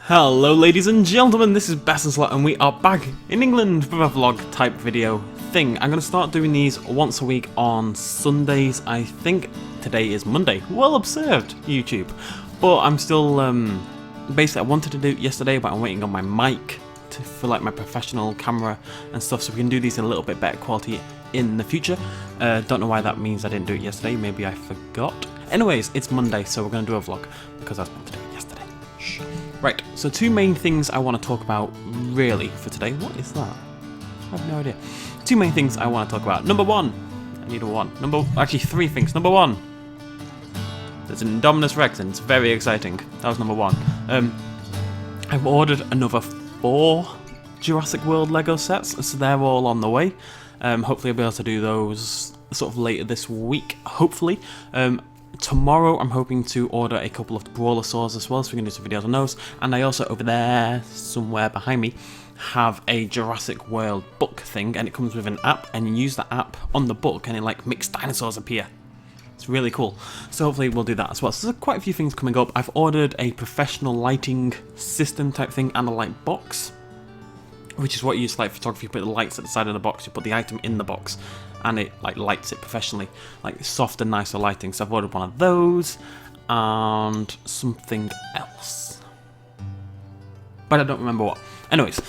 Hello ladies and gentlemen, this is BestInSlot and we are back in England with a vlog type video thing. I'm going to start doing these once a week on Sundays. I think today is Monday. Well observed, YouTube. But I'm still, basically I wanted to do it yesterday, but I'm waiting on my mic for like my professional camera and stuff, so we can do these in a little bit better quality in the future. Don't know why that means I didn't do it yesterday, maybe I forgot. Anyways, it's Monday, so we're going to do a vlog because I was meant to do it yesterday. Shh. Right, so two main things I want to talk about really for today. What is that? I have no idea. Two main things I want to talk about. Number one, I need a one. Actually three things. Number one, there's an Indominus Rex and it's very exciting. That was number one. I've ordered another 4 Jurassic World Lego sets, so they're all on the way. Hopefully I'll be able to do those sort of later this week, hopefully. Tomorrow I'm hoping to order a couple of Brawlosaurs as well, so we can do some videos on those. And I also, over there, somewhere behind me, have a Jurassic World book thing, and it comes with an app, and you use the app on the book, and it like makes dinosaurs appear. It's really cool. So hopefully we'll do that as well. So there's quite a few things coming up. I've ordered a professional lighting system type thing and a light box, which is what you use for like photography. You put the lights at the side of the box, you put the item in the box, and it like lights it professionally, like soft and nicer lighting. So I've ordered one of those and something else, but I don't remember what. Anyways,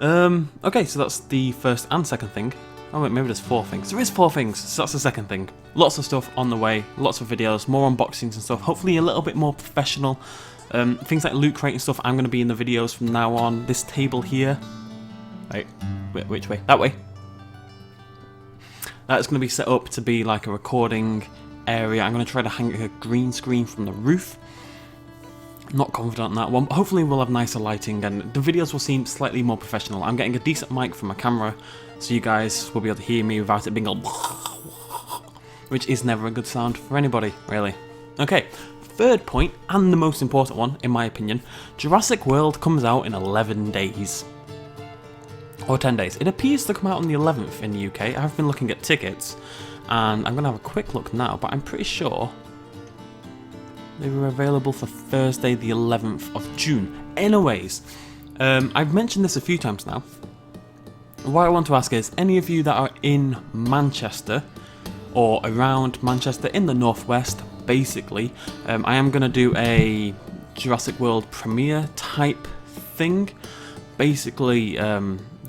okay, so that's the first and second thing. Oh wait, maybe there's 4 things. There is 4 things, so that's the second thing. Lots of stuff on the way, lots of videos, more unboxings and stuff. Hopefully a little bit more professional. Things like loot crate and stuff, I'm going to be in the videos from now on. This table here, right, which way? That way. That's going to be set up to be like a recording area. I'm going to try to hang a green screen from the roof. I'm not confident on that one, but hopefully we'll have nicer lighting and the videos will seem slightly more professional. I'm getting a decent mic from my camera, so you guys will be able to hear me without it being all which is never a good sound for anybody, really. Okay, third point, and the most important one, in my opinion, Jurassic World comes out in 11 days. Or 10 days. It appears to come out on the 11th in the UK. I've been looking at tickets, and I'm going to have a quick look now, but I'm pretty sure they were available for Thursday the 11th of June. Anyways, I've mentioned this a few times now. What I want to ask is, any of you that are in Manchester, or around Manchester in the northwest, basically, I am going to do a Jurassic World premiere type thing. Basically,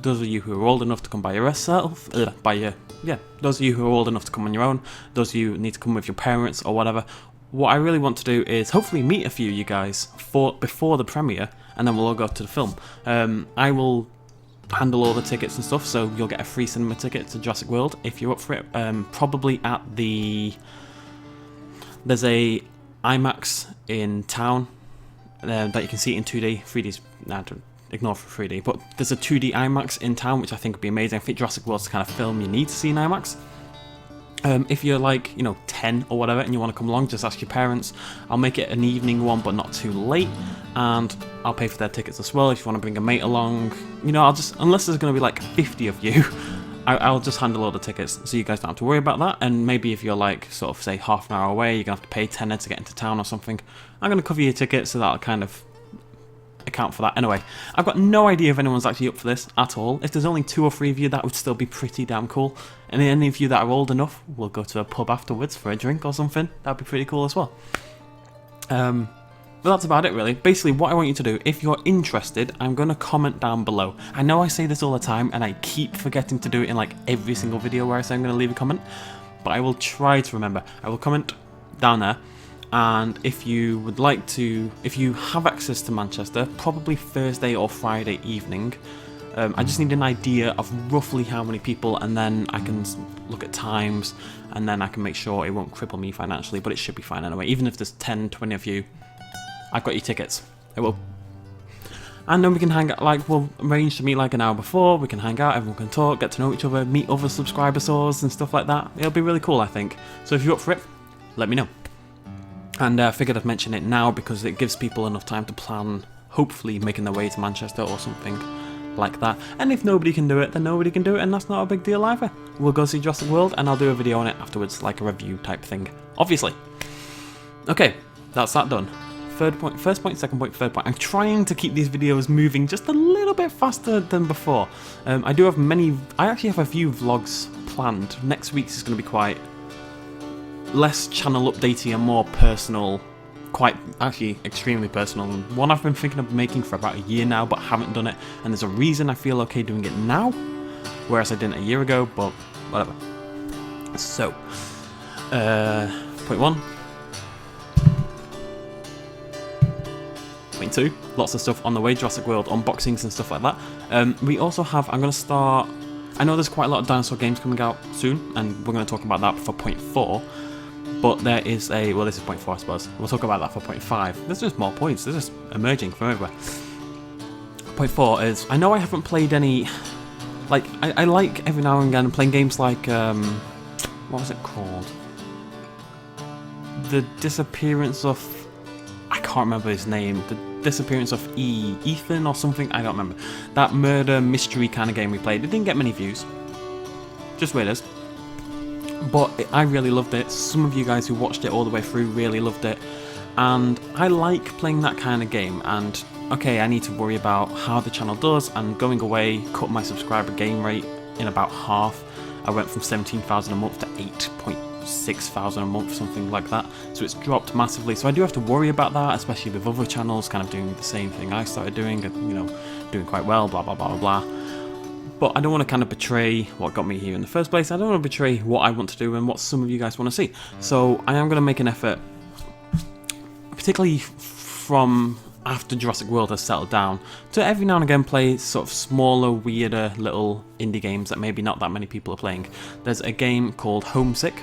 those of you who are old enough to come by yourself, those of you who are old enough to come on your own, those of you who need to come with your parents or whatever, what I really want to do is hopefully meet a few of you guys before the premiere, and then we'll all go to the film. I will handle all the tickets and stuff, so you'll get a free cinema ticket to Jurassic World if you're up for it. Probably at there's a IMAX in town that you can see in 2D. 3D's, ignore for 3D, but there's a 2D IMAX in town, which I think would be amazing. I think Jurassic World's the kind of film you need to see in IMAX. If you're like, 10 or whatever and you want to come along, just ask your parents. I'll make it an evening one, but not too late, and I'll pay for their tickets as well. If you want to bring a mate along, unless there's going to be like 50 of you, I'll just handle all the tickets, so you guys don't have to worry about that. And maybe if you're like, sort of say half an hour away, you're going to have to pay tenner to get into town or something. I'm going to cover your tickets, so that'll kind of account for that. Anyway, I've got no idea if anyone's actually up for this at all. If there's only 2 or 3 of you, that would still be pretty damn cool. And any of you that are old enough, we'll go to a pub afterwards for a drink or something. That'd be pretty cool as well. But that's about it really. Basically what I want you to do, if you're interested, I'm going to comment down below. I know I say this all the time and I keep forgetting to do it in like every single video where I say I'm going to leave a comment, but I will try to remember. I will comment down there. And if you would like to, if you have access to Manchester, probably Thursday or Friday evening, I just need an idea of roughly how many people, and then I can look at times, and then I can make sure it won't cripple me financially, but it should be fine anyway. Even if there's 10, 20 of you, I've got your tickets. It will. And then we can hang out, like, we'll arrange to meet like an hour before, we can hang out, everyone can talk, get to know each other, meet other subscriber-saurs and stuff like that. It'll be really cool, I think. So if you're up for it, let me know. And I figured I'd mention it now because it gives people enough time to plan, hopefully making their way to Manchester or something like that. And if nobody can do it, then nobody can do it, and that's not a big deal either. We'll go see Jurassic World and I'll do a video on it afterwards, like a review type thing, obviously. Okay, that's that done. first point, second point, third point. I'm trying to keep these videos moving just a little bit faster than before. I actually have a few vlogs planned. Next week's is going to be quite less channel updatey and more personal, actually extremely personal. One I've been thinking of making for about a year now, but haven't done it, and there's a reason I feel okay doing it now, whereas I didn't a year ago, but whatever. So, point 1. Point 2, lots of stuff on the way, Jurassic World unboxings and stuff like that. We also have, I know there's quite a lot of dinosaur games coming out soon, and we're going to talk about that for point 4. But there is well, this is point 4, I suppose. We'll talk about that for point 5. There's just more points. They're just emerging from everywhere. Point 4 is, I know I haven't played any, like, I like every now and again playing games like, what was it called? The Disappearance of, I can't remember his name. The Disappearance of Ethan or something. I don't remember. That murder mystery kind of game we played. It didn't get many views. Just where it is. But I really loved it. Some of you guys who watched it all the way through really loved it. And I like playing that kind of game. And okay, I need to worry about how the channel does. And going away cut my subscriber gain rate in about half. I went from 17,000 a month to 8,600 a month, something like that. So it's dropped massively. So I do have to worry about that, especially with other channels kind of doing the same thing I started doing, you know, doing quite well, blah, blah, blah, blah, blah. But I don't want to kind of betray what got me here in the first place. I don't want to betray what I want to do and what some of you guys want to see. So I am going to make an effort, particularly from after Jurassic World has settled down, to every now and again play sort of smaller, weirder little indie games that maybe not that many people are playing. There's a game called Homesick,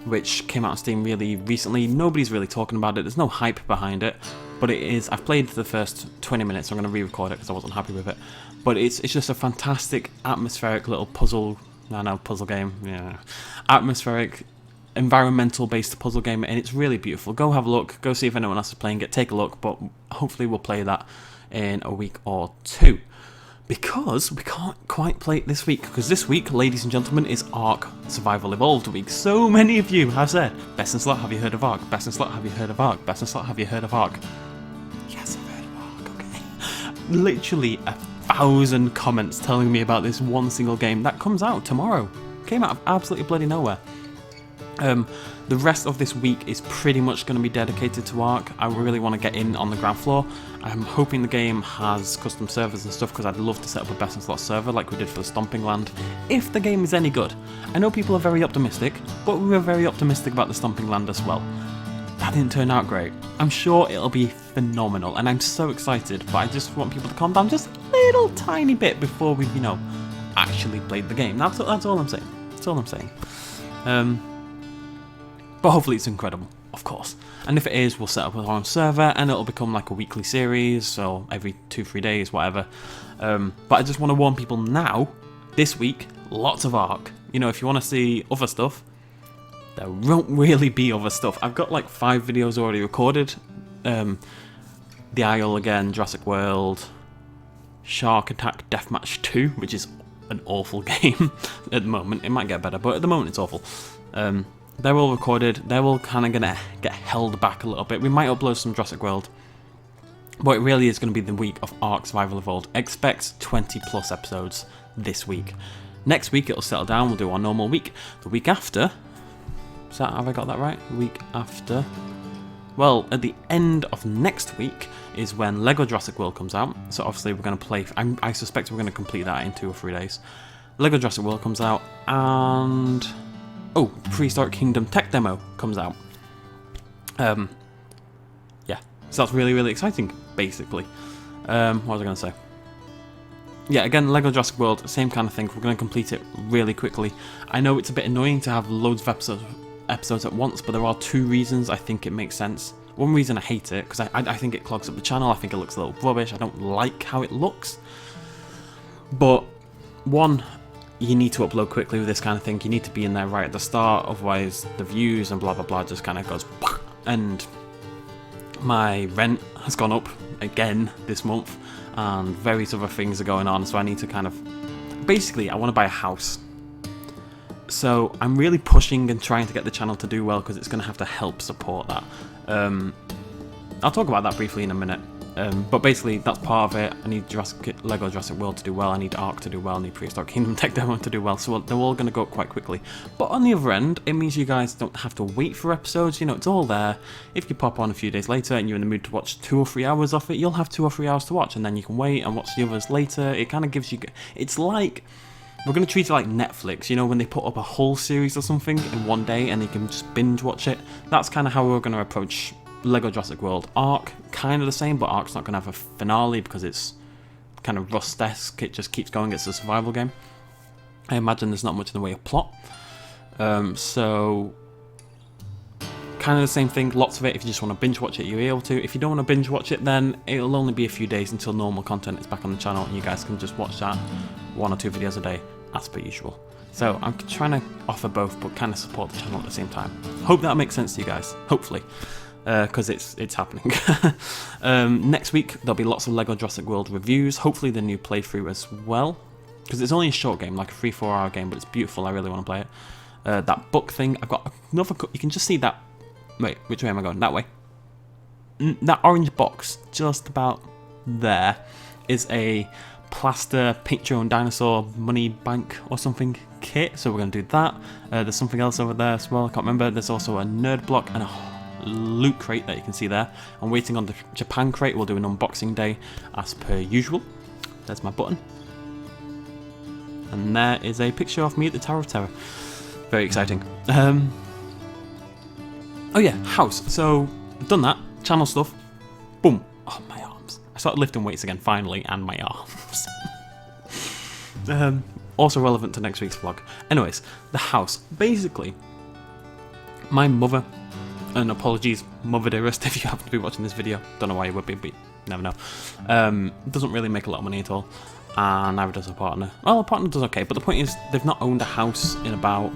which came out on Steam really recently. Nobody's really talking about it. There's no hype behind it. But it is, I've played the first 20 minutes, so I'm going to re-record it because I wasn't happy with it. But it's just a fantastic, atmospheric little puzzle game, yeah. Atmospheric, environmental-based puzzle game, and it's really beautiful. Go have a look, go see if anyone else is playing it, take a look, but hopefully we'll play that in a week or two. Because we can't quite play it this week, because this week, ladies and gentlemen, is Ark Survival Evolved week. So many of you have said, BestInSlot, have you heard of Ark? BestInSlot, have you heard of Ark? BestInSlot, have you heard of Ark? Yes, I've heard of Ark, okay. Literally 1,000 comments telling me about this one single game that comes out tomorrow. Came out of absolutely bloody nowhere. The rest of this week is pretty much going to be dedicated to Ark. I really want to get in on the ground floor. I'm hoping the game has custom servers and stuff, because I'd love to set up a BestInSlot server like we did for the Stomping Land, if the game is any good. I know people are very optimistic, but we were very optimistic about the Stomping Land as well. That didn't turn out great. I'm sure it'll be phenomenal, and I'm so excited, but I just want people to calm down just a little tiny bit before we've, you know, actually played the game. That's all I'm saying. That's all I'm saying. But hopefully it's incredible, of course. And if it is, we'll set up our own server, and it'll become like a weekly series, so every 2-3 days, whatever. But I just want to warn people now, this week, lots of Ark. You know, if you want to see other stuff, there won't really be other stuff. I've got like 5 videos already recorded. The Isle again, Jurassic World, Shark Attack Deathmatch 2, which is an awful game at the moment. It might get better, but at the moment it's awful. They're all recorded. They're all kind of going to get held back a little bit. We might upload some Jurassic World, but it really is going to be the week of Ark Survival Evolved. Expect 20 plus episodes this week. Next week it'll settle down. We'll do our normal week. The week after, have I got that right? The week after, well, at the end of next week is when Lego Jurassic World comes out. So obviously we're going to play, I suspect we're going to complete that in 2 or 3 days. Lego Jurassic World comes out, and Prehistoric Kingdom tech demo comes out. Yeah, so that's really, really exciting, basically. What was I going to say? Yeah, again, Lego Jurassic World, same kind of thing. We're going to complete it really quickly. I know it's a bit annoying to have loads of episodes at once, but there are 2 reasons I think it makes sense. One reason I hate it, because I think it clogs up the channel. I think it looks a little rubbish. I don't like how it looks. But one, you need to upload quickly with this kind of thing. You need to be in there right at the start, otherwise the views and blah blah blah just kind of goes. And my rent has gone up again this month, and various other things are going on, so I need to kind of, basically I want to buy a house. So I'm really pushing and trying to get the channel to do well, because it's going to have to help support that. I'll talk about that briefly in a minute. But basically, that's part of it. I need Lego Jurassic World to do well, I need Ark to do well, I need Prehistoric Kingdom Tech Demo to do well, so they're all going to go up quite quickly. But on the other end, it means you guys don't have to wait for episodes, you know, it's all there. If you pop on a few days later and you're in the mood to watch 2 or 3 hours of it, you'll have 2 or 3 hours to watch, and then you can wait and watch the others later. It kind of gives you... It's like... We're going to treat it like Netflix, you know, when they put up a whole series or something in one day and you can just binge watch it. That's kind of how we're going to approach Lego Jurassic World. Ark, kind of the same, but Ark's not going to have a finale because it's kind of Rust-esque. It just keeps going. It's a survival game. I imagine there's not much in the way of plot. So, kind of the same thing. Lots of it. If you just want to binge watch it, you're able to. If you don't want to binge watch it, then it'll only be a few days until normal content is back on the channel and you guys can just watch that 1 or 2 videos a day as per usual. So, I'm trying to offer both, but kind of support the channel at the same time. Hope that makes sense to you guys. Hopefully. Because it's happening. Next week there'll be lots of Lego Jurassic World reviews, hopefully the new playthrough as well, because it's only a short game, like a 3-4 hour game, but it's beautiful. I really want to play it. That book thing, I've got another, you can just see that, wait, which way am I going? That way. That orange box just about there is a plaster paint your own dinosaur money bank or something kit, so we're going to do that. There's something else over there as well, I can't remember. There's also a nerd block and a loot crate that you can see there. I'm waiting on the Japan crate. We'll do an unboxing day as per usual. There's my button. And there is a picture of me at the Tower of Terror. Very exciting. Oh yeah, house. So, done that. Channel stuff. Boom. Oh, my arms. I started lifting weights again, finally, and my arms. Also relevant to next week's vlog. Anyways, the house. Basically, my mother... And apologies, Mother Dearest, if you happen to be watching this video. Don't know why you would be, but you never know. Doesn't really make a lot of money at all. And neither does her partner. Well, her partner does okay, but the point is, they've not owned a house in about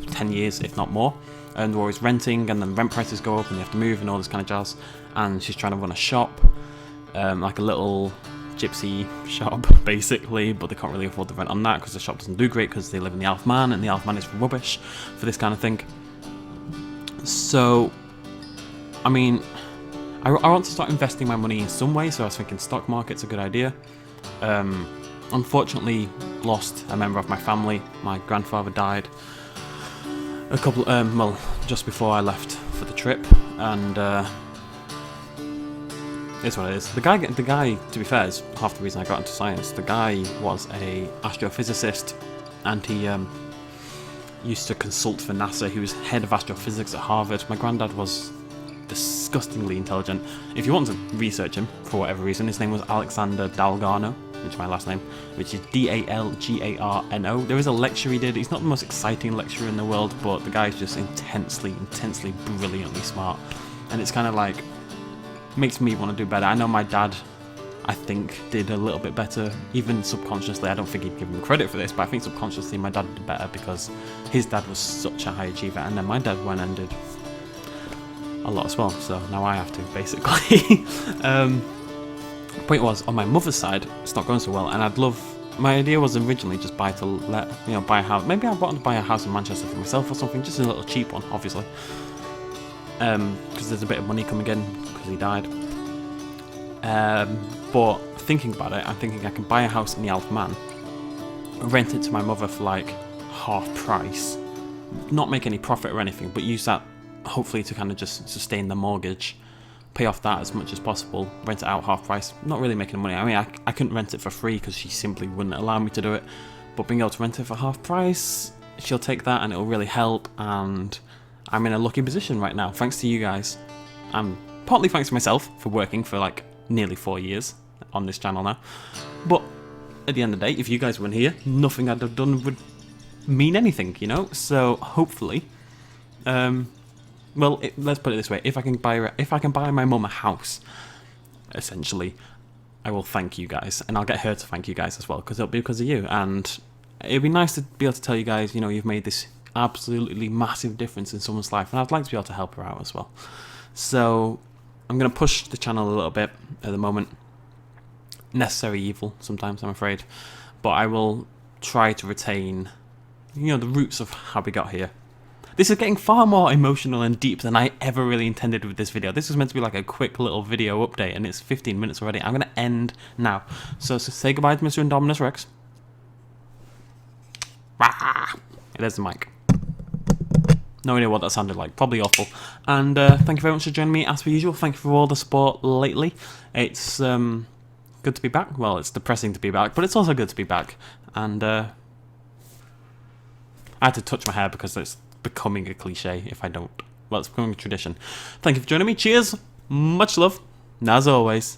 10 years, if not more. And they're always renting, and then rent prices go up, and they have to move, and all this kind of jazz. And she's trying to run a shop, like a little gypsy shop, basically, but they can't really afford the rent on that, because the shop doesn't do great, because they live in the Elfman, and the Elfman is rubbish for this kind of thing. So, I mean, I want to start investing my money in some way, so I was thinking stock market's a good idea. Unfortunately, lost a member of my family. My grandfather died a couple, well, just before I left for the trip, and it's what it is. The guy, to be fair, is half the reason I got into science. The guy was a astrophysicist, and he used to consult for NASA. He was head of astrophysics at Harvard. My granddad was disgustingly intelligent. If you want to research him, for whatever reason, his name was Alexander Dalgarno, which is my last name, which is D-A-L-G-A-R-N-O. There is a lecture he did. He's not the most exciting lecturer in the world, but the guy's just intensely, brilliantly smart. And it's kind of like, makes me want to do better. I know my dad, I think, did a little bit better, even subconsciously. I don't think he'd give him credit for this, but I think subconsciously my dad did better because his dad was such a high achiever, and then my dad went and did a lot as well, so now I have to, basically. Point was, on my mother's side, it's not going so well, and my idea was originally just buy to let, you know, buy a house. Maybe I wanted to buy a house in Manchester for myself or something, just a little cheap one, obviously. Because there's a bit of money coming in, because he died. But thinking about it, I'm thinking I can buy a house in the Isle of Man, rent it to my mother for like half price, not make any profit or anything, but use that hopefully to kind of just sustain the mortgage, pay off that as much as possible, rent it out half price, not really making money. I mean, I couldn't rent it for free because she simply wouldn't allow me to do it, but being able to rent it for half price, she'll take that and it'll really help, and I'm in a lucky position right now, thanks to you guys. Partly thanks to myself for working for like nearly 4 years on this channel now, but at the end of the day, if you guys weren't here, nothing I'd have done would mean anything, you know. So hopefully, well, let's put it this way: if I can buy my mum a house, essentially, I will thank you guys, and I'll get her to thank you guys as well, because it'll be because of you, and it'd be nice to be able to tell you guys, you know, you've made this absolutely massive difference in someone's life, and I'd like to be able to help her out as well. So I'm going to push the channel a little bit at the moment. Necessary evil sometimes, I'm afraid, but I will try to retain, you know, the roots of how we got here. This is getting far more emotional and deep than I ever really intended with this video. This was meant to be like a quick little video update, and it's 15 minutes already. I'm going to end now. So say goodbye to Mr. Indominus Rex. There's the mic. No idea what that sounded like. Probably awful. And thank you very much for joining me as per usual. Thank you for all the support lately. It's good to be back. Well, it's depressing to be back, but it's also good to be back. And I had to touch my hair because it's becoming a cliche if I don't. Well, it's becoming a tradition. Thank you for joining me. Cheers. Much love. And as always,